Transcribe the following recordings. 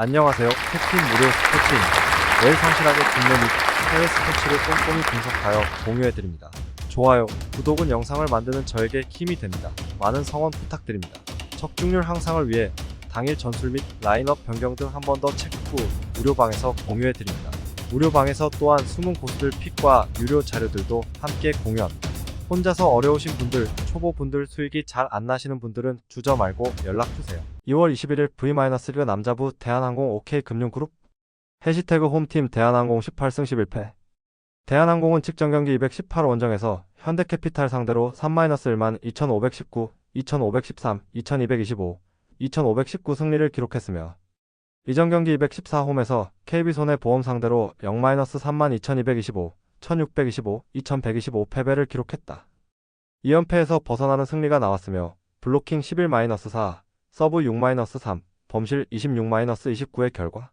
안녕하세요. 캡틴 무료 스포츠입니다. 매일 성실하게 국내 및 해외 스포츠를 꼼꼼히 분석하여 공유해드립니다. 좋아요, 구독은 영상을 만드는 저에게 힘이 됩니다. 많은 성원 부탁드립니다. 적중률 향상을 위해 당일 전술 및 라인업 변경 등 한 번 더 체크 후 무료방에서 공유해드립니다. 무료방에서 또한 숨은 고수들 픽과 유료 자료들도 함께 공유합니다. 혼자서 어려우신 분들, 초보분들 수익이 잘 안 나시는 분들은 주저 말고 연락주세요. 2월 21일 V-리그 남자부 대한항공 OK금융그룹 해시태그 홈팀 대한항공 18승 11패 대한항공은 직전 경기 218 원정에서 현대캐피탈 상대로 3-1만 2519, 2513, 2225, 2519 승리를 기록했으며 이전 경기 214 홈에서 KB손해보험 상대로 0-3만 2225, 1625, 2125 패배를 기록했다. 2연패에서 벗어나는 승리가 나왔으며 블로킹 11-4, 서브 6-3, 범실 26-29의 결과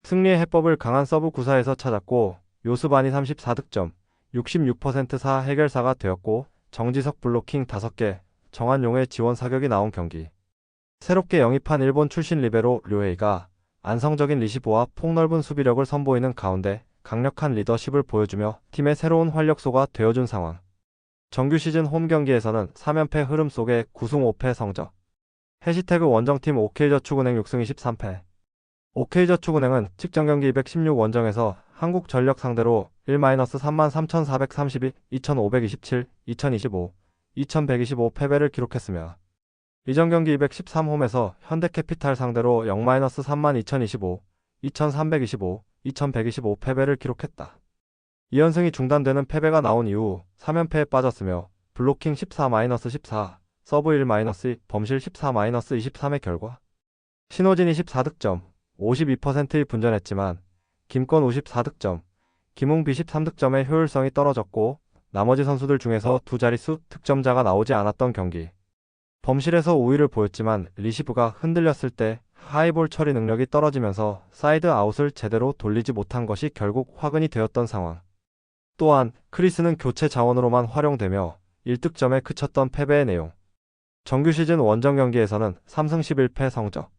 승리의 해법을 강한 서브 구사에서 찾았고 요스반이 34득점, 66% 사 해결사가 되었고 정지석 블로킹 5개, 정한용의 지원 사격이 나온 경기. 새롭게 영입한 일본 출신 리베로 료헤이가 안성적인 리시브와 폭넓은 수비력을 선보이는 가운데 강력한 리더십을 보여주며 팀의 새로운 활력소가 되어준 상황. 정규 시즌 홈 경기에서는 3연패 흐름 속에 9승 5패 성적. 해시태그 원정팀 OK저축은행 6승 23패 OK저축은행은 직전 경기 216 원정에서 한국전력 상대로 1-3만 3432, 2527, 2025, 2125 패배를 기록했으며 이전 경기 213 홈에서 현대캐피탈 상대로 0-3만 2025, 2325, 2125 패배를 기록했다. 2연승이 중단되는 패배가 나온 이후 3연패에 빠졌으며 블로킹 14-14, 서브 1-2, 범실 14-23의 결과 신호진이 14득점, 52%의 분전했지만 김건 54득점, 김웅비 13득점의 효율성이 떨어졌고 나머지 선수들 중에서 두 자릿수 득점자가 나오지 않았던 경기. 범실에서 우위를 보였지만 리시브가 흔들렸을 때 하이볼 처리 능력이 떨어지면서 사이드 아웃을 제대로 돌리지 못한 것이 결국 화근이 되었던 상황. 또한 크리스는 교체 자원으로만 활용되며 1득점에 그쳤던 패배의 내용. 정규 시즌 원정 경기에서는 3승 11패 성적.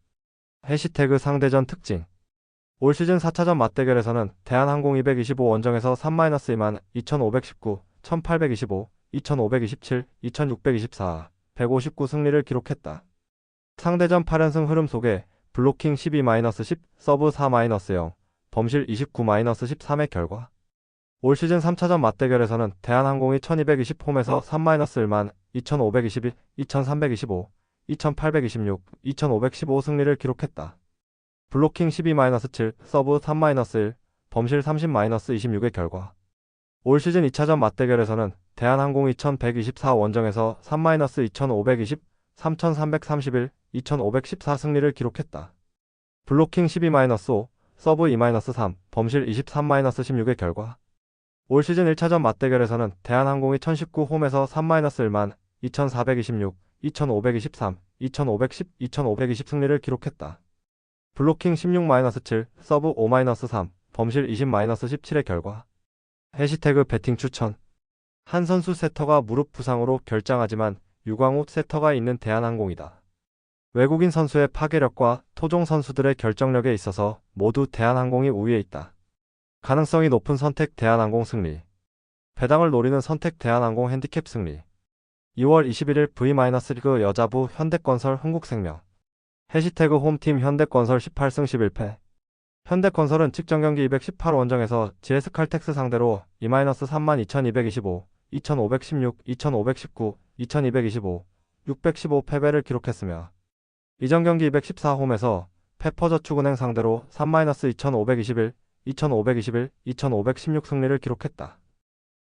해시태그 상대전 특징. 올 시즌 4차전 맞대결에서는 대한항공 225 원정에서 3-2만 2519, 1825, 2527, 2624, 159 승리를 기록했다. 상대전 8연승 흐름 속에 블로킹 12-10, 서브 4-0, 범실 29-13의 결과 올 시즌 3차전 맞대결에서는 대한항공이 1220 홈에서 3-1만 2521, 2325, 2826, 2515 승리를 기록했다. 블로킹 12-7, 서브 3-1, 범실 30-26의 결과 올 시즌 2차전 맞대결에서는 대한항공이 1124 원정에서 3-2520, 3331, 2514 승리를 기록했다. 블로킹 12-5, 서브 2-3, 범실 23-16의 결과 올 시즌 1차전 맞대결에서는 대한항공이 1019 홈에서 3-1만 2426, 2523, 2510, 2520 승리를 기록했다. 블로킹 16-7, 서브 5-3, 범실 20-17의 결과 해시태그 배팅 추천. 한 선수 세터가 무릎 부상으로 결장하지만 유광욱 세터가 있는 대한항공이다. 외국인 선수의 파괴력과 토종 선수들의 결정력에 있어서 모두 대한항공이 우위에 있다. 가능성이 높은 선택 대한항공 승리. 배당을 노리는 선택 대한항공 핸디캡 승리. 2월 21일 V-리그 여자부 현대건설 흥국생명 해시태그 홈팀 현대건설 18승 11패 현대건설은 직전 경기 218 원정에서 GS칼텍스 상대로 2-3만 2225, 2516, 2519, 2225, 615 패배를 기록했으며 이전 경기 214 홈에서 페퍼저축은행 상대로 3-2521, 2521, 2516 승리를 기록했다.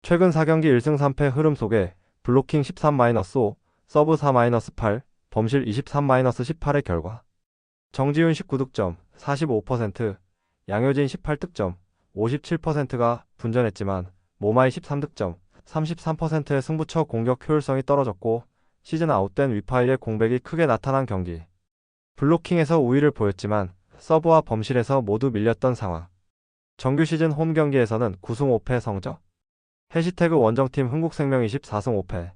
최근 4경기 1승 3패 흐름 속에 블로킹 13-5, 서브 4-8, 범실 23-18의 결과 정지훈 19득점, 45%, 양효진 18득점, 57%가 분전했지만 모마이 13득점, 33%의 승부처 공격 효율성이 떨어졌고 시즌 아웃된 위파이의 공백이 크게 나타난 경기. 블로킹에서 우위를 보였지만 서브와 범실에서 모두 밀렸던 상황. 정규 시즌 홈 경기에서는 9승 5패 성적. 해시태그 원정팀 흥국생명 24승 5패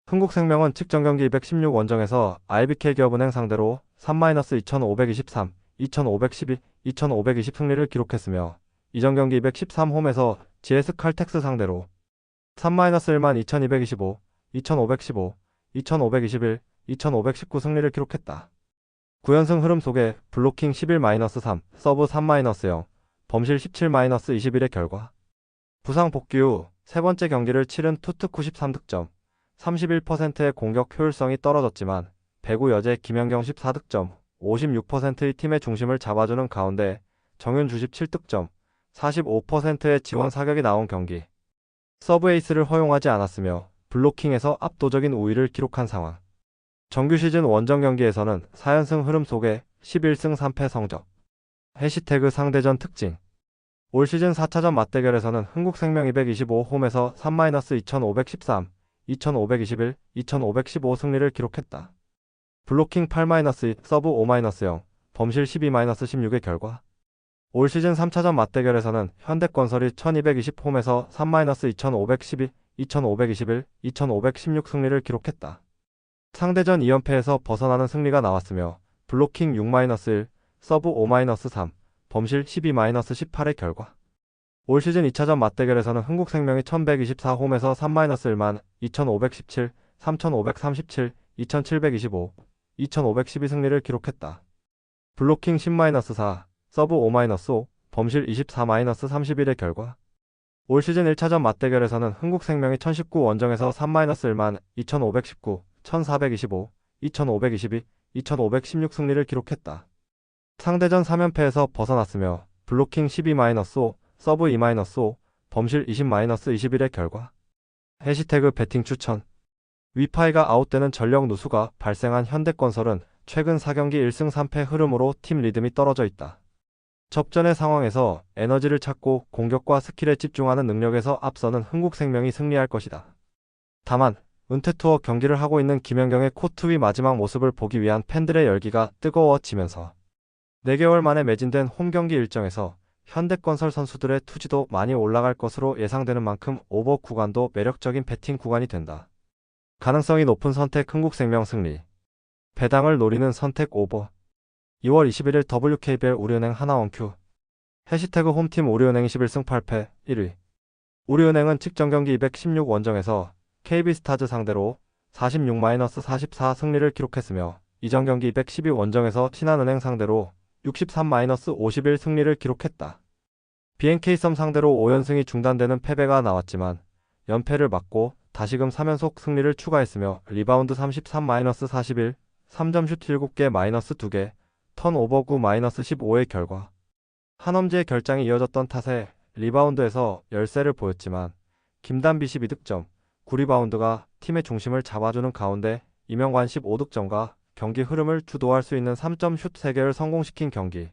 흥국생명은 직전 경기 216 원정에서 IBK 기업은행 상대로 3-2523, 2512, 2520 승리를 기록했으며 이전 경기 213홈에서 GS 칼텍스 상대로 3-1만 2225, 2515, 2521, 2519 승리를 기록했다. 9연승 흐름 속에 블로킹 11-3, 서브 3-0, 범실 17-21의 결과 부상 복귀 후 세 번째 경기를 치른 투특 93득점, 31%의 공격 효율성이 떨어졌지만 배구 여제 김연경 14득점, 56%의 팀의 중심을 잡아주는 가운데 정윤 주집 7득점, 45%의 지원 사격이 나온 경기. 서브 에이스를 허용하지 않았으며 블로킹에서 압도적인 우위를 기록한 상황. 정규 시즌 원정 경기에서는 4연승 흐름 속에 11승 3패 성적. 해시태그 상대전 특징. 올 시즌 4차전 맞대결에서는 흥국생명 225홈에서 3-2513, 2521, 2515 승리를 기록했다. 블로킹 8-2, 서브 5-0, 범실 12-16의 결과. 올 시즌 3차전 맞대결에서는 현대건설이 1220홈에서 3-2512, 2521, 2516 승리를 기록했다. 상대전 2연패에서 벗어나는 승리가 나왔으며 블로킹 6-1, 서브 5-3, 범실 12-18의 결과. 올 시즌 2차전 맞대결에서는 흥국생명이 1124홈에서 3-1만 2517, 3537, 2725, 2512 승리를 기록했다. 블로킹 10-4, 서브 5-5, 범실 24-31의 결과. 올 시즌 1차전 맞대결에서는 흥국생명이 1019 원정에서 3-1만 2519, 1425, 2522, 2516 승리를 기록했다. 상대전 3연패에서 벗어났으며 블로킹 12-5, 서브 2-5, 범실 20-21의 결과. 해시태그 배팅 추천. 위파이가 아웃되는 전력 누수가 발생한 현대건설은 최근 4경기 1승 3패 흐름으로 팀 리듬이 떨어져 있다. 접전의 상황에서 에너지를 찾고 공격과 스킬에 집중하는 능력에서 앞서는 흥국생명이 승리할 것이다. 다만 은퇴 투어 경기를 하고 있는 김연경의 코트 위 마지막 모습을 보기 위한 팬들의 열기가 뜨거워지면서 4개월 만에 매진된 홈경기 일정에서 현대건설 선수들의 투지도 많이 올라갈 것으로 예상되는 만큼 오버 구간도 매력적인 배팅 구간이 된다. 가능성이 높은 선택 흥국생명 승리. 배당을 노리는 선택 오버. 2월 21일 WKBL 우리은행 하나원큐. 해시태그 홈팀 우리은행 21승 8패 1위. 우리은행은 직전 경기 216 원정에서 KB스타즈 상대로 46-44 승리를 기록했으며 이전 경기 212 원정에서 신한은행 상대로 63-51 승리를 기록했다. BNK썸 상대로 5연승이 중단되는 패배가 나왔지만 연패를 막고 다시금 3연속 승리를 추가했으며 리바운드 33-41, 3점 슛 7개 -2개, 턴오버 9-15의 결과. 한엄지의 결장이 이어졌던 탓에 리바운드에서 열세를 보였지만 김단비 12득점, 9리바운드가 팀의 중심을 잡아주는 가운데 이명관 15득점과 경기 흐름을 주도할 수 있는 3점 슛 3개를 성공시킨 경기.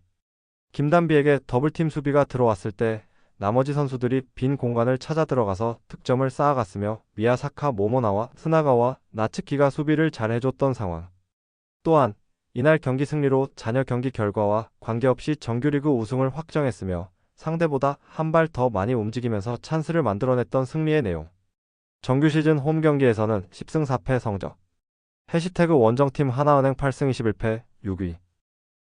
김단비에게 더블팀 수비가 들어왔을 때 나머지 선수들이 빈 공간을 찾아 들어가서 득점을 쌓아갔으며 미야사카 모모나와 스나가와 나츠키가 수비를 잘 해줬던 상황. 또한 이날 경기 승리로 잔여 경기 결과와 관계없이 정규리그 우승을 확정했으며 상대보다 한 발 더 많이 움직이면서 찬스를 만들어냈던 승리의 내용. 정규 시즌 홈 경기에서는 10승 4패 성적. 해시태그 원정팀 하나은행 8승 21패 6위.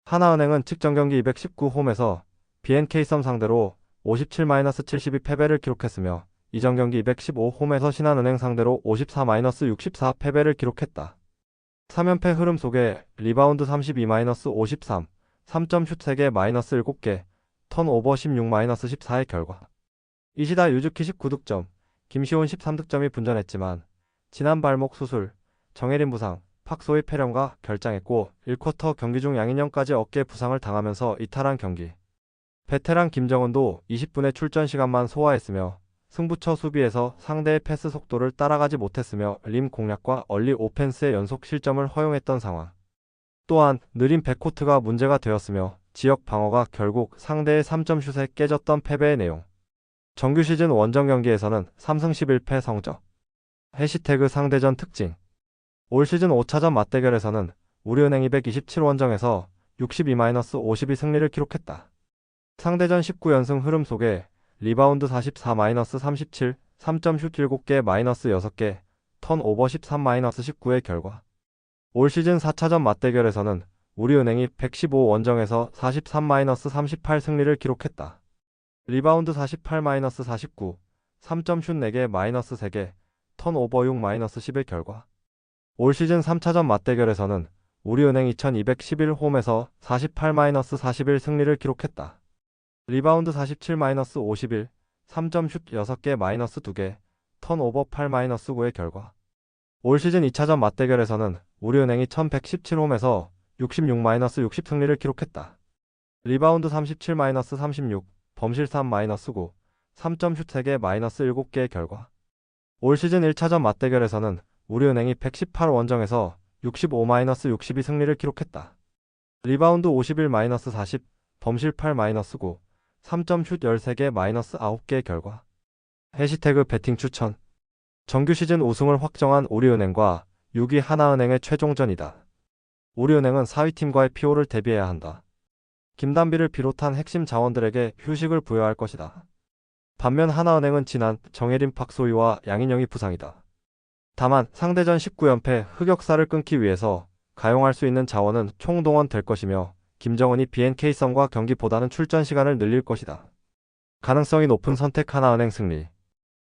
하나은행은 직전 경기 219 홈에서 BNK썸 상대로 57-72 패배를 기록했으며 이전 경기 215 홈에서 신한은행 상대로 54-64 패배를 기록했다. 3연패 흐름 속에 리바운드 32-53, 3점 슛 3개 -7개, 턴오버 16-14의 결과. 이시다 유즈키 19득점, 김시온 13득점이 분전했지만 지난 발목 수술, 정혜린 부상, 팍소의 폐렴과 결장했고 1쿼터 경기 중 양인영까지 어깨 부상을 당하면서 이탈한 경기. 베테랑 김정은도 20분의 출전 시간만 소화했으며 승부처 수비에서 상대의 패스 속도를 따라가지 못했으며 림 공략과 얼리 오펜스의 연속 실점을 허용했던 상황. 또한 느린 백코트가 문제가 되었으며 지역 방어가 결국 상대의 3점 슛에 깨졌던 패배의 내용. 정규 시즌 원정 경기에서는 3승 11패 성적. 해시태그 상대전 특징. 올 시즌 5차전 맞대결에서는 우리은행이 127 원정에서 62-52 승리를 기록했다. 상대전 19연승 흐름 속에 리바운드 44-37, 3점 슛 7개 -6개, 턴오버 13-19의 결과. 올 시즌 4차전 맞대결에서는 우리은행이 115 원정에서 43-38 승리를 기록했다. 리바운드 48-49, 3점 슛 4개 -3개, 턴오버 6-11의 결과. 올 시즌 3차전 맞대결에서는 우리은행 2211 홈에서 48-41 승리를 기록했다. 리바운드 47-51, 3점 슛 6개 -2개, 턴오버 8-9의 결과. 올 시즌 2차전 맞대결에서는 우리은행이 1117 홈에서 66-60 승리를 기록했다. 리바운드 37-36, 범실 3-9, 3점 슛 3개 -7개의 결과. 올 시즌 1차전 맞대결에서는 우리은행이 118 원정에서 65-62 승리를 기록했다. 리바운드 51-40, 범실 8-9, 3점 슛 13개 -9개의 결과. 해시태그 배팅 추천. 정규 시즌 우승을 확정한 우리은행과 6위 하나은행의 최종전이다. 우리은행은 4위 팀과의 피오를 대비해야 한다. 김단비를 비롯한 핵심 자원들에게 휴식을 부여할 것이다. 반면 하나은행은 지난 정예림 박소희와 양인영이 부상이다. 다만 상대전 19연패 흑역사를 끊기 위해서 가용할 수 있는 자원은 총동원될 것이며 김정은이 BNK성과 경기보다는 출전 시간을 늘릴 것이다. 가능성이 높은 선택 하나은행 승리.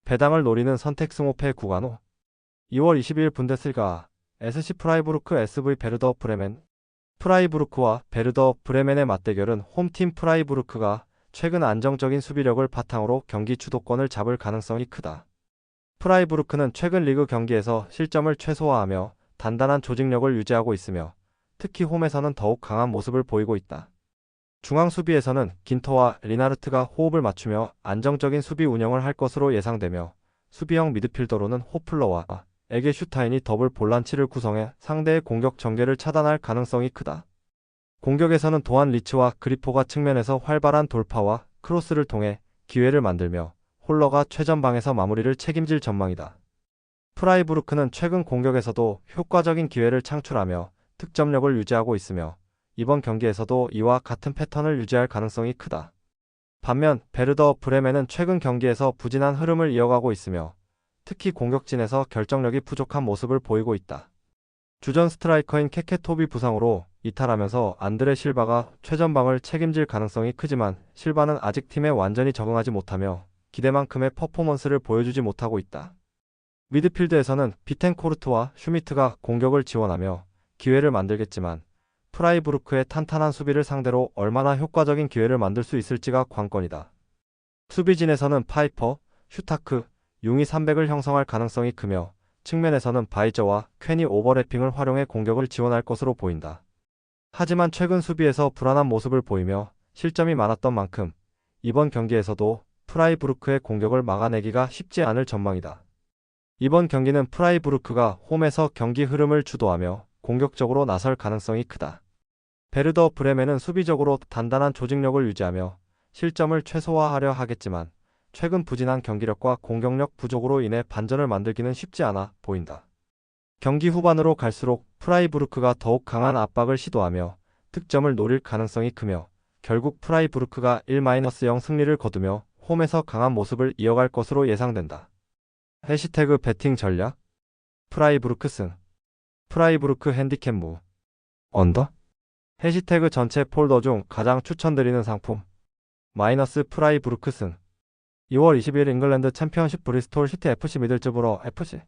배당을 노리는 선택 승호패 구간호. 2월 22일 분데스리가 SC 프라이부르크 SV 베르더 브레멘. 프라이부르크와 베르더 브레멘의 맞대결은 홈팀 프라이부르크가 최근 안정적인 수비력을 바탕으로 경기 주도권을 잡을 가능성이 크다. 프라이부르크는 최근 리그 경기에서 실점을 최소화하며 단단한 조직력을 유지하고 있으며 특히 홈에서는 더욱 강한 모습을 보이고 있다. 중앙 수비에서는 긴터와 리나르트가 호흡을 맞추며 안정적인 수비 운영을 할 것으로 예상되며 수비형 미드필더로는 호플러와 에게 슈타인이 더블 볼란치를 구성해 상대의 공격 전개를 차단할 가능성이 크다. 공격에서는 도안 리츠와 그리포가 측면에서 활발한 돌파와 크로스를 통해 기회를 만들며 홀러가 최전방에서 마무리를 책임질 전망이다. 프라이부르크는 최근 공격에서도 효과적인 기회를 창출하며 득점력을 유지하고 있으며 이번 경기에서도 이와 같은 패턴을 유지할 가능성이 크다. 반면 베르더 브레멘은 최근 경기에서 부진한 흐름을 이어가고 있으며 특히 공격진에서 결정력이 부족한 모습을 보이고 있다. 주전 스트라이커인 케케톱이 부상으로 이탈하면서 안드레 실바가 최전방을 책임질 가능성이 크지만 실바는 아직 팀에 완전히 적응하지 못하며 기대만큼의 퍼포먼스를 보여주지 못하고 있다. 미드필드에서는 비텐코르트와 슈미트가 공격을 지원하며 기회를 만들겠지만 프라이부르크의 탄탄한 수비를 상대로 얼마나 효과적인 기회를 만들 수 있을지가 관건이다. 수비진에서는 파이퍼, 슈타크, 융이 300을 형성할 가능성이 크며 측면에서는 바이저와 퀸이 오버래핑을 활용해 공격을 지원할 것으로 보인다. 하지만 최근 수비에서 불안한 모습을 보이며 실점이 많았던 만큼 이번 경기에서도 프라이부르크의 공격을 막아내기가 쉽지 않을 전망이다. 이번 경기는 프라이부르크가 홈에서 경기 흐름을 주도하며 공격적으로 나설 가능성이 크다. 베르더 브레멘은 수비적으로 단단한 조직력을 유지하며 실점을 최소화하려 하겠지만 최근 부진한 경기력과 공격력 부족으로 인해 반전을 만들기는 쉽지 않아 보인다. 경기 후반으로 갈수록 프라이부르크가 더욱 강한 압박을 시도하며 득점을 노릴 가능성이 크며 결국 프라이부르크가 1-0 승리를 거두며 홈에서 강한 모습을 이어갈 것으로 예상된다. 해시태그 배팅 전략. 프라이부르크 승. 프라이부르크 핸디캡 무. 언더. 해시태그 전체 폴더 중 가장 추천드리는 상품. 마이너스 프라이부르크 승. 2월 20일 잉글랜드 챔피언십 브리스톨 시티 FC 미들즈브러 FC.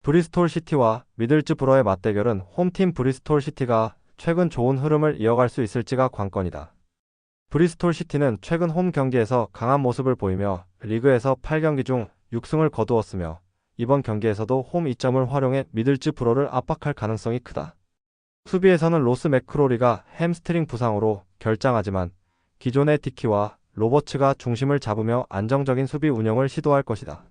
브리스톨 시티와 미들즈브러의 맞대결은 홈팀 브리스톨 시티가 최근 좋은 흐름을 이어갈 수 있을지가 관건이다. 브리스톨 시티는 최근 홈 경기에서 강한 모습을 보이며 리그에서 8경기 중 6승을 거두었으며 이번 경기에서도 홈 이점을 활용해 미들즈브러를 압박할 가능성이 크다. 수비에서는 로스 맥크로리가 햄스트링 부상으로 결장하지만 기존의 디키와 로버츠가 중심을 잡으며 안정적인 수비 운영을 시도할 것이다.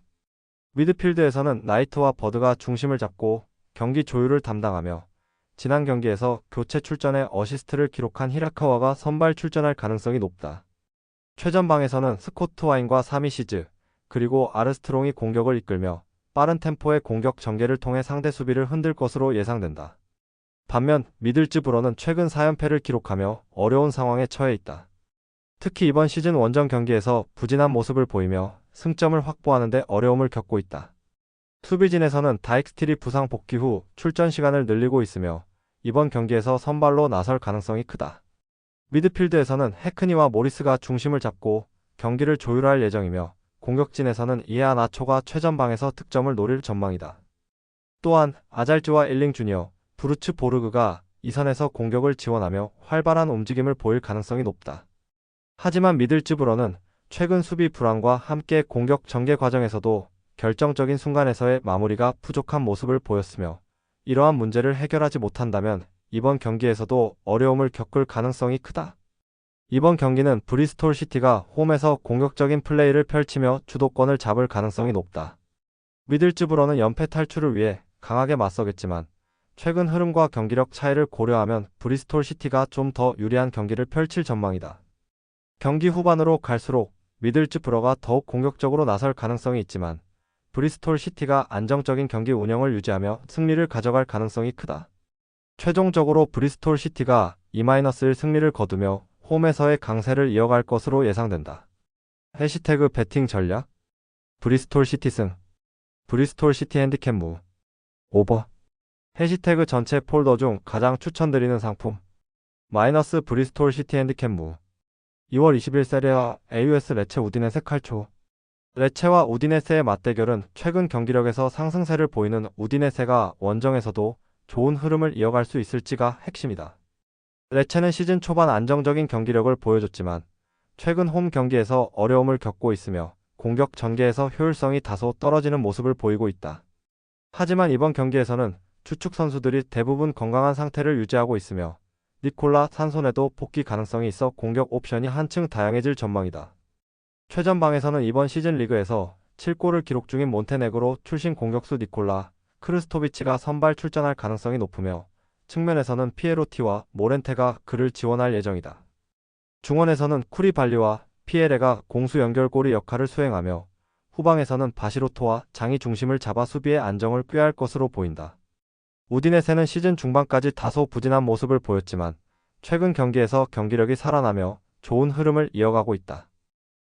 미드필드에서는 나이트와 버드가 중심을 잡고 경기 조율을 담당하며 지난 경기에서 교체 출전에 어시스트를 기록한 히라카와가 선발 출전할 가능성이 높다. 최전방에서는 스코트 와인과 사미 시즈, 그리고 아르스트롱이 공격을 이끌며 빠른 템포의 공격 전개를 통해 상대 수비를 흔들 것으로 예상된다. 반면 미들즈브러는 최근 4연패를 기록하며 어려운 상황에 처해 있다. 특히 이번 시즌 원정 경기에서 부진한 모습을 보이며 승점을 확보하는 데 어려움을 겪고 있다. 수비진에서는 다익스틸이 부상 복귀 후 출전 시간을 늘리고 있으며 이번 경기에서 선발로 나설 가능성이 크다. 미드필드에서는 해크니와 모리스가 중심을 잡고 경기를 조율할 예정이며 공격진에서는 이에아나초가 최전방에서 득점을 노릴 전망이다. 또한 아잘즈와 일링 주니어, 브루츠 보르그가 이선에서 공격을 지원하며 활발한 움직임을 보일 가능성이 높다. 하지만 미들즈브러는 최근 수비 불안과 함께 공격 전개 과정에서도 결정적인 순간에서의 마무리가 부족한 모습을 보였으며 이러한 문제를 해결하지 못한다면 이번 경기에서도 어려움을 겪을 가능성이 크다. 이번 경기는 브리스톨 시티가 홈에서 공격적인 플레이를 펼치며 주도권을 잡을 가능성이 높다. 미들즈브러는 연패 탈출을 위해 강하게 맞서겠지만 최근 흐름과 경기력 차이를 고려하면 브리스톨 시티가 좀 더 유리한 경기를 펼칠 전망이다. 경기 후반으로 갈수록 미들즈브러가 더욱 공격적으로 나설 가능성이 있지만 브리스톨 시티가 안정적인 경기 운영을 유지하며 승리를 가져갈 가능성이 크다. 최종적으로 브리스톨 시티가 2-1 승리를 거두며 홈에서의 강세를 이어갈 것으로 예상된다. 해시태그 배팅 전략 브리스톨 시티 승 브리스톨 시티 핸디캡 무 오버 해시태그 전체 폴더 중 가장 추천드리는 상품 마이너스 브리스톨 시티 핸디캡 무 2월 20일 세리아 AUS 레체 우디네세 칼초 레체와 우디네세의 맞대결은 최근 경기력에서 상승세를 보이는 우디네세가 원정에서도 좋은 흐름을 이어갈 수 있을지가 핵심이다. 레체는 시즌 초반 안정적인 경기력을 보여줬지만 최근 홈 경기에서 어려움을 겪고 있으며 공격 전개에서 효율성이 다소 떨어지는 모습을 보이고 있다. 하지만 이번 경기에서는 주축 선수들이 대부분 건강한 상태를 유지하고 있으며 니콜라 산손에도 복귀 가능성이 있어 공격 옵션이 한층 다양해질 전망이다. 최전방에서는 이번 시즌 리그에서 7골을 기록 중인 몬테네그로 출신 공격수 니콜라 크르스토비치가 선발 출전할 가능성이 높으며 측면에서는 피에로티와 모렌테가 그를 지원할 예정이다. 중원에서는 쿠리발리와 피에레가 공수 연결고리 역할을 수행하며 후방에서는 바시로토와 장이 중심을 잡아 수비의 안정을 꾀할 것으로 보인다. 우디네세는 시즌 중반까지 다소 부진한 모습을 보였지만 최근 경기에서 경기력이 살아나며 좋은 흐름을 이어가고 있다.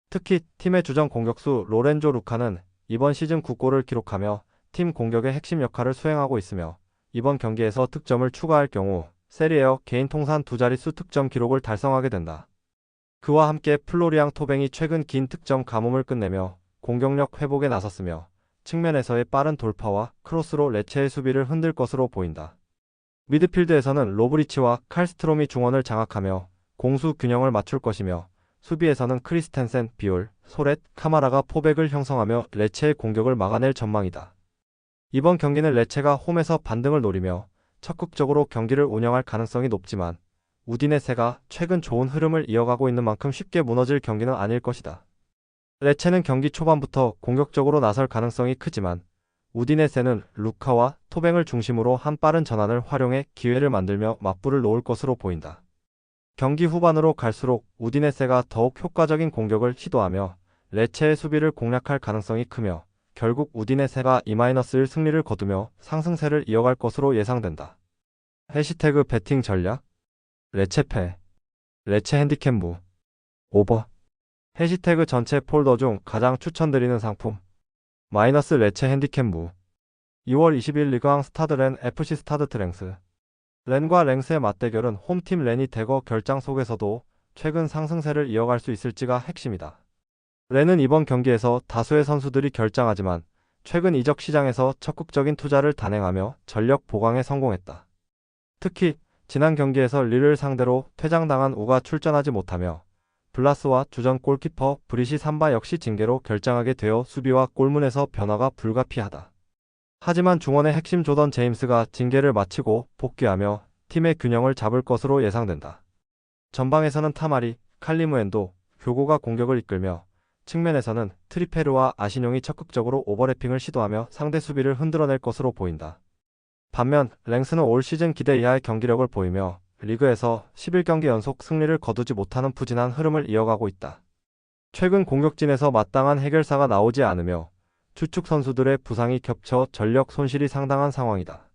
특히 팀의 주전 공격수 로렌조 루카는 이번 시즌 9골을 기록하며 팀 공격의 핵심 역할을 수행하고 있으며 이번 경기에서 득점을 추가할 경우 세리에어 개인 통산 2자릿수 득점 기록을 달성하게 된다. 그와 함께 플로리앙 토뱅이 최근 긴 득점 가뭄을 끝내며 공격력 회복에 나섰으며 측면에서의 빠른 돌파와 크로스로 레체의 수비를 흔들 것으로 보인다. 미드필드에서는 로브리치와 칼스트롬이 중원을 장악하며 공수 균형을 맞출 것이며 수비에서는 크리스텐센, 비올, 소렛, 카마라가 포백을 형성하며 레체의 공격을 막아낼 전망이다. 이번 경기는 레체가 홈에서 반등을 노리며 적극적으로 경기를 운영할 가능성이 높지만 우디네세가 최근 좋은 흐름을 이어가고 있는 만큼 쉽게 무너질 경기는 아닐 것이다. 레체는 경기 초반부터 공격적으로 나설 가능성이 크지만 우디네세는 루카와 토뱅을 중심으로 한 빠른 전환을 활용해 기회를 만들며 맞불을 놓을 것으로 보인다. 경기 후반으로 갈수록 우디네세가 더욱 효과적인 공격을 시도하며 레체의 수비를 공략할 가능성이 크며 결국 우디네세가 2-1 승리를 거두며 상승세를 이어갈 것으로 예상된다. 해시태그 배팅 전략 레체패 레체 핸디캡 무 오버 해시태그 전체 폴더 중 가장 추천드리는 상품 마이너스 레체 핸디캡 무 2월 20일 리그왕 스타드렌 FC 스타드 트랭스 렌과 랭스의 맞대결은 홈팀 렌이 대거 결장 속에서도 최근 상승세를 이어갈 수 있을지가 핵심이다. 렌은 이번 경기에서 다수의 선수들이 결장하지만 최근 이적 시장에서 적극적인 투자를 단행하며 전력 보강에 성공했다. 특히 지난 경기에서 릴을 상대로 퇴장당한 우가 출전하지 못하며 블라스와 주전 골키퍼 브리시 삼바 역시 징계로 결장하게 되어 수비와 골문에서 변화가 불가피하다. 하지만 중원의 핵심 조던 제임스가 징계를 마치고 복귀하며 팀의 균형을 잡을 것으로 예상된다. 전방에서는 타마리, 칼리무엔도, 교고가 공격을 이끌며 측면에서는 트리페르와 아신용이 적극적으로 오버래핑을 시도하며 상대 수비를 흔들어낼 것으로 보인다. 반면 랭스는 올 시즌 기대 이하의 경기력을 보이며 리그에서 11경기 연속 승리를 거두지 못하는 부진한 흐름을 이어가고 있다. 최근 공격진에서 마땅한 해결사가 나오지 않으며 주축 선수들의 부상이 겹쳐 전력 손실이 상당한 상황이다.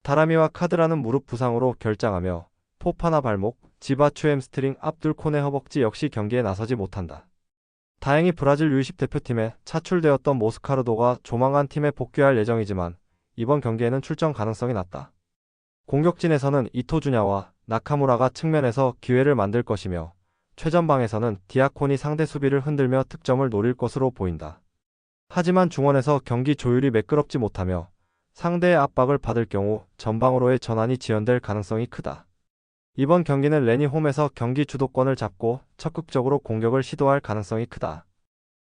다라미와 카드라는 무릎 부상으로 결장하며 포파나 발목, 지바추 햄스트링, 압둘 코네 허벅지 역시 경기에 나서지 못한다. 다행히 브라질 U20 대표팀에 차출되었던 모스카르도가 조만간 팀에 복귀할 예정이지만 이번 경기에는 출전 가능성이 낮다. 공격진에서는 이토주냐와 나카무라가 측면에서 기회를 만들 것이며 최전방에서는 디아콘이 상대 수비를 흔들며 득점을 노릴 것으로 보인다. 하지만 중원에서 경기 조율이 매끄럽지 못하며 상대의 압박을 받을 경우 전방으로의 전환이 지연될 가능성이 크다. 이번 경기는 렌이 홈에서 경기 주도권을 잡고 적극적으로 공격을 시도할 가능성이 크다.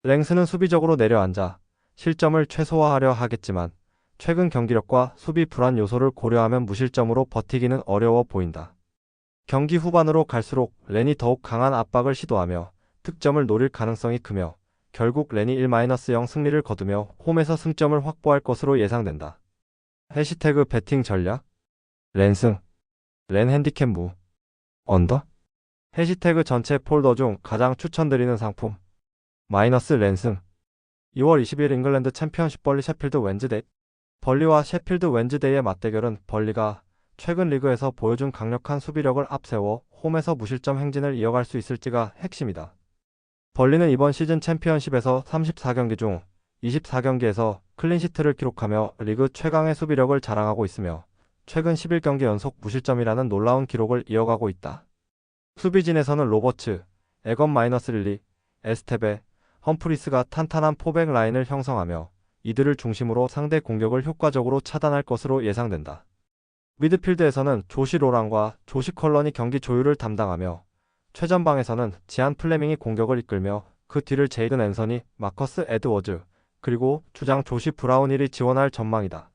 랭스는 수비적으로 내려앉아 실점을 최소화하려 하겠지만 최근 경기력과 수비 불안 요소를 고려하면 무실점으로 버티기는 어려워 보인다. 경기 후반으로 갈수록 렌이 더욱 강한 압박을 시도하며 득점을 노릴 가능성이 크며 결국 렌이 1-0 승리를 거두며 홈에서 승점을 확보할 것으로 예상된다. 해시태그 배팅 전략? 렌승. 렌 핸디캡 무. 언더? 해시태그 전체 폴더 중 가장 추천드리는 상품. 마이너스 렌승. 2월 20일 잉글랜드 챔피언십 벌리 셰필드 웬즈데이. 벌리와 셰필드 웬즈데이의 맞대결은 벌리가 최근 리그에서 보여준 강력한 수비력을 앞세워 홈에서 무실점 행진을 이어갈 수 있을지가 핵심이다. 벌리는 이번 시즌 챔피언십에서 34경기 중 24경기에서 클린시트를 기록하며 리그 최강의 수비력을 자랑하고 있으며 최근 11경기 연속 무실점이라는 놀라운 기록을 이어가고 있다. 수비진에서는 로버츠, 에건-릴리, 에스테베, 험프리스가 탄탄한 포백 라인을 형성하며 이들을 중심으로 상대 공격을 효과적으로 차단할 것으로 예상된다. 미드필드에서는 조시 로랑과 조시 컬런이 경기 조율을 담당하며 최전방에서는 지안 플레밍이 공격을 이끌며 그 뒤를 제이든 앤서니, 마커스 에드워즈, 그리고 주장 조시 브라운힐이 지원할 전망이다.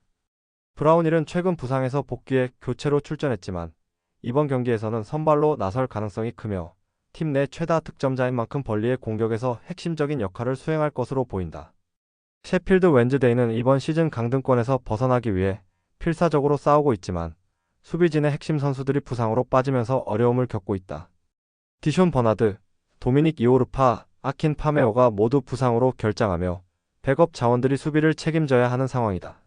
브라운힐은 최근 부상에서 복귀해 교체로 출전했지만 이번 경기에서는 선발로 나설 가능성이 크며 팀 내 최다 득점자인 만큼 벌리의 공격에서 핵심적인 역할을 수행할 것으로 보인다. 셰필드 웬즈데이는 이번 시즌 강등권에서 벗어나기 위해 필사적으로 싸우고 있지만 수비진의 핵심 선수들이 부상으로 빠지면서 어려움을 겪고 있다. 디숀 버나드, 도미닉 이오르파, 아킨 파메오가 모두 부상으로 결장하며 백업 자원들이 수비를 책임져야 하는 상황이다.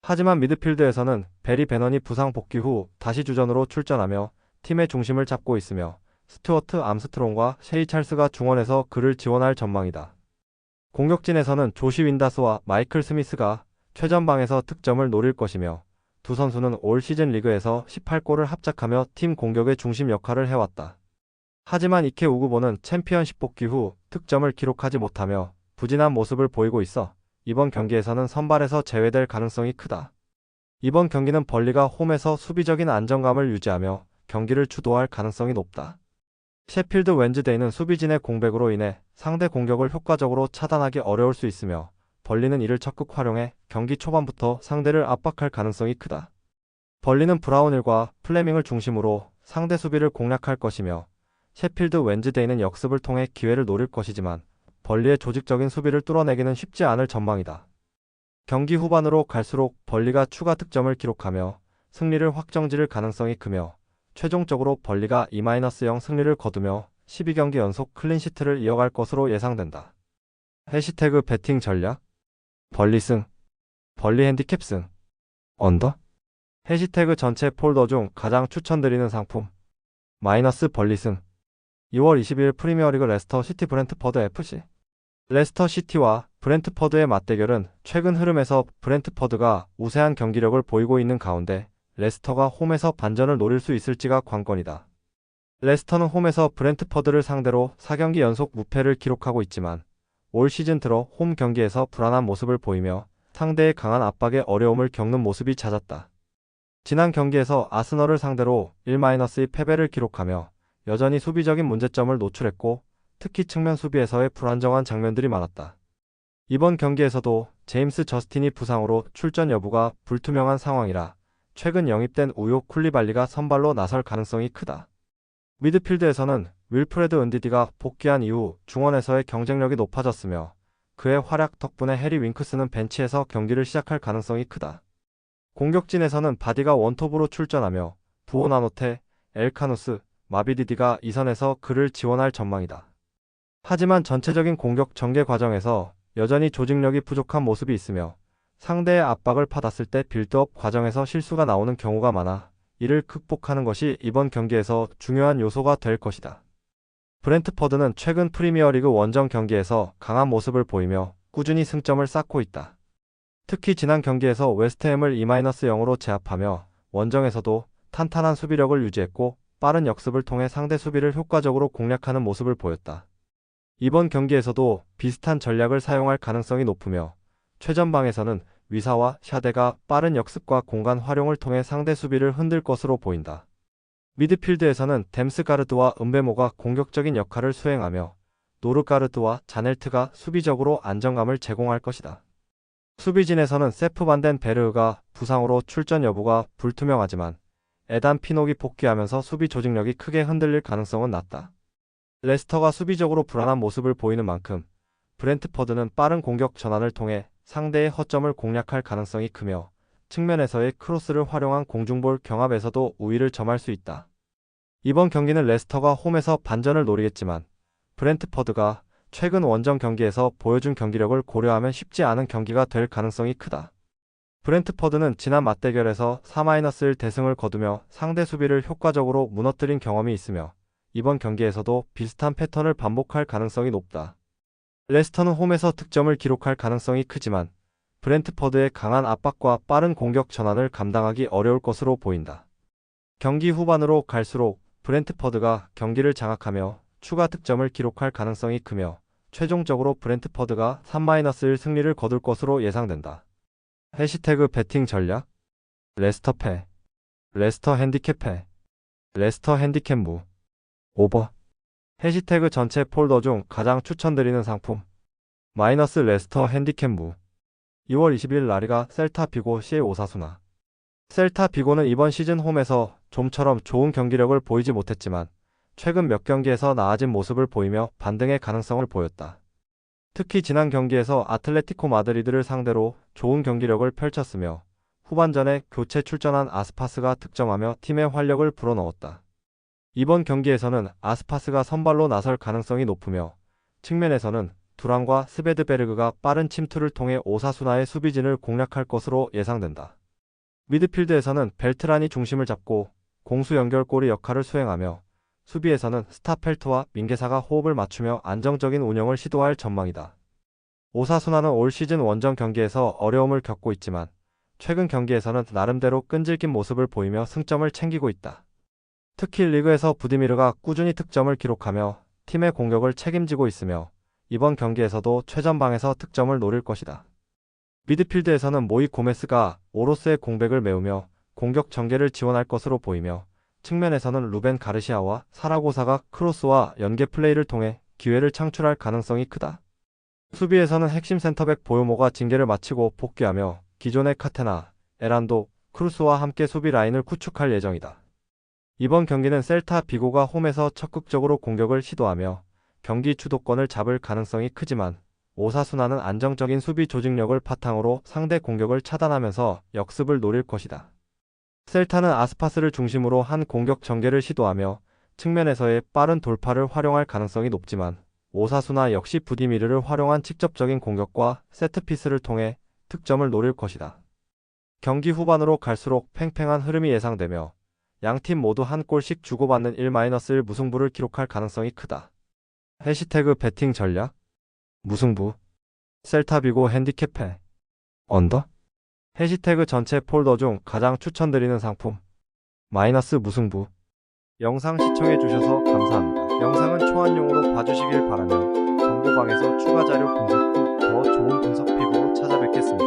하지만 미드필드에서는 베리 베넌이 부상 복귀 후 다시 주전으로 출전하며 팀의 중심을 잡고 있으며 스튜어트 암스트롱과 셰이 찰스가 중원에서 그를 지원할 전망이다. 공격진에서는 조시 윈다스와 마이클 스미스가 최전방에서 득점을 노릴 것이며 두 선수는 올 시즌 리그에서 18골을 합작하며 팀 공격의 중심 역할을 해왔다. 하지만 이케 우구보는 챔피언십 복귀 후 득점을 기록하지 못하며 부진한 모습을 보이고 있어 이번 경기에서는 선발에서 제외될 가능성이 크다. 이번 경기는 벌리가 홈에서 수비적인 안정감을 유지하며 경기를 주도할 가능성이 높다. 셰필드 웬즈데이는 수비진의 공백으로 인해 상대 공격을 효과적으로 차단하기 어려울 수 있으며 벌리는 이를 적극 활용해 경기 초반부터 상대를 압박할 가능성이 크다. 벌리는 브라운힐과 플레밍을 중심으로 상대 수비를 공략할 것이며 셰필드 웬즈데이는 역습을 통해 기회를 노릴 것이지만 벌리의 조직적인 수비를 뚫어내기는 쉽지 않을 전망이다. 경기 후반으로 갈수록 벌리가 추가 득점을 기록하며 승리를 확정지을 가능성이 크며 최종적으로 벌리가 2-0 승리를 거두며 12경기 연속 클린시트를 이어갈 것으로 예상된다. 해시태그 배팅 전략? 벌리 승. 벌리 핸디캡 승. 언더? 해시태그 전체 폴더 중 가장 추천드리는 상품. 마이너스 벌리 승. 2월 20일 프리미어리그 레스터 시티 브렌트퍼드 FC. 레스터 시티와 브렌트퍼드의 맞대결은 최근 흐름에서 브렌트퍼드가 우세한 경기력을 보이고 있는 가운데 레스터가 홈에서 반전을 노릴 수 있을지가 관건이다. 레스터는 홈에서 브렌트퍼드를 상대로 4경기 연속 무패를 기록하고 있지만 올 시즌 들어 홈 경기에서 불안한 모습을 보이며 상대의 강한 압박에 어려움을 겪는 모습이 잦았다. 지난 경기에서 아스널을 상대로 1-2 패배를 기록하며 여전히 수비적인 문제점을 노출했고 특히 측면 수비에서의 불안정한 장면들이 많았다. 이번 경기에서도 제임스 저스틴이 부상으로 출전 여부가 불투명한 상황이라 최근 영입된 우요 쿨리발리가 선발로 나설 가능성이 크다. 미드필드에서는 윌프레드 은디디가 복귀한 이후 중원에서의 경쟁력이 높아졌으며 그의 활약 덕분에 해리 윙크스는 벤치에서 경기를 시작할 가능성이 크다. 공격진에서는 바디가 원톱으로 출전하며 부오나노테, 엘카누스, 마비디디가 이선에서 그를 지원할 전망이다. 하지만 전체적인 공격 전개 과정에서 여전히 조직력이 부족한 모습이 있으며 상대의 압박을 받았을 때 빌드업 과정에서 실수가 나오는 경우가 많아 이를 극복하는 것이 이번 경기에서 중요한 요소가 될 것이다. 브렌트퍼드는 최근 프리미어리그 원정 경기에서 강한 모습을 보이며 꾸준히 승점을 쌓고 있다. 특히 지난 경기에서 웨스트햄을 2-0으로 제압하며 원정에서도 탄탄한 수비력을 유지했고 빠른 역습을 통해 상대 수비를 효과적으로 공략하는 모습을 보였다. 이번 경기에서도 비슷한 전략을 사용할 가능성이 높으며 최전방에서는 위사와 샤데가 빠른 역습과 공간 활용을 통해 상대 수비를 흔들 것으로 보인다. 미드필드에서는 댐스가르드와 은베모가 공격적인 역할을 수행하며 노르가르드와 자넬트가 수비적으로 안정감을 제공할 것이다. 수비진에서는 세프 반덴 베르흐가 부상으로 출전 여부가 불투명하지만 에단 피녹이 복귀하면서 수비 조직력이 크게 흔들릴 가능성은 낮다. 레스터가 수비적으로 불안한 모습을 보이는 만큼 브렌트퍼드는 빠른 공격 전환을 통해 상대의 허점을 공략할 가능성이 크며 측면에서의 크로스를 활용한 공중볼 경합에서도 우위를 점할 수 있다. 이번 경기는 레스터가 홈에서 반전을 노리겠지만 브렌트퍼드가 최근 원정 경기에서 보여준 경기력을 고려하면 쉽지 않은 경기가 될 가능성이 크다. 브렌트퍼드는 지난 맞대결에서 4-1 대승을 거두며 상대 수비를 효과적으로 무너뜨린 경험이 있으며 이번 경기에서도 비슷한 패턴을 반복할 가능성이 높다. 레스터는 홈에서 득점을 기록할 가능성이 크지만 브렌트퍼드의 강한 압박과 빠른 공격 전환을 감당하기 어려울 것으로 보인다. 경기 후반으로 갈수록 브렌트퍼드가 경기를 장악하며 추가 득점을 기록할 가능성이 크며 최종적으로 브렌트퍼드가 3-1 승리를 거둘 것으로 예상된다. 해시태그 배팅 전략 레스터 패 레스터 핸디캡 패 레스터 핸디캡 무 오버 해시태그 전체 폴더 중 가장 추천드리는 상품 마이너스 레스터 핸디캡 무 2월 20일 라리가 셀타 비고 CL 오사수나 셀타 비고는 이번 시즌 홈에서 좀처럼 좋은 경기력을 보이지 못했지만 최근 몇 경기에서 나아진 모습을 보이며 반등의 가능성을 보였다. 특히 지난 경기에서 아틀레티코 마드리드를 상대로 좋은 경기력을 펼쳤으며 후반전에 교체 출전한 아스파스가 득점하며 팀의 활력을 불어넣었다. 이번 경기에서는 아스파스가 선발로 나설 가능성이 높으며 측면에서는 두란과 스베드베르그가 빠른 침투를 통해 오사수나의 수비진을 공략할 것으로 예상된다. 미드필드에서는 벨트란이 중심을 잡고 공수 연결골이 역할을 수행하며 수비에서는 스타펠트와 민게사가 호흡을 맞추며 안정적인 운영을 시도할 전망이다. 오사수나는 올 시즌 원정 경기에서 어려움을 겪고 있지만 최근 경기에서는 나름대로 끈질긴 모습을 보이며 승점을 챙기고 있다. 특히 리그에서 부디미르가 꾸준히 득점을 기록하며 팀의 공격을 책임지고 있으며 이번 경기에서도 최전방에서 득점을 노릴 것이다. 미드필드에서는 모이 고메스가 오로스의 공백을 메우며 공격 전개를 지원할 것으로 보이며 측면에서는 루벤 가르시아와 사라고사가 크로스와 연계 플레이를 통해 기회를 창출할 가능성이 크다. 수비에서는 핵심 센터백 보요모가 징계를 마치고 복귀하며 기존의 카테나, 에란도, 크루스와 함께 수비 라인을 구축할 예정이다. 이번 경기는 셀타 비고가 홈에서 적극적으로 공격을 시도하며 경기 주도권을 잡을 가능성이 크지만 오사수나는 안정적인 수비 조직력을 바탕으로 상대 공격을 차단하면서 역습을 노릴 것이다. 셀타는 아스파스를 중심으로 한 공격 전개를 시도하며 측면에서의 빠른 돌파를 활용할 가능성이 높지만 오사수나 역시 부디미르를 활용한 직접적인 공격과 세트피스를 통해 득점을 노릴 것이다. 경기 후반으로 갈수록 팽팽한 흐름이 예상되며 양팀 모두 한 골씩 주고받는 1-1 무승부를 기록할 가능성이 크다. 해시태그 배팅 전략 무승부 셀타 비고 핸디캡 패 언더 해시태그 전체 폴더 중 가장 추천드리는 상품 마이너스 무승부 영상 시청해주셔서 감사합니다. 영상은 초안용으로 봐주시길 바라며 정보방에서 추가 자료 분석 후 더 좋은 분석 팁으로 찾아뵙겠습니다.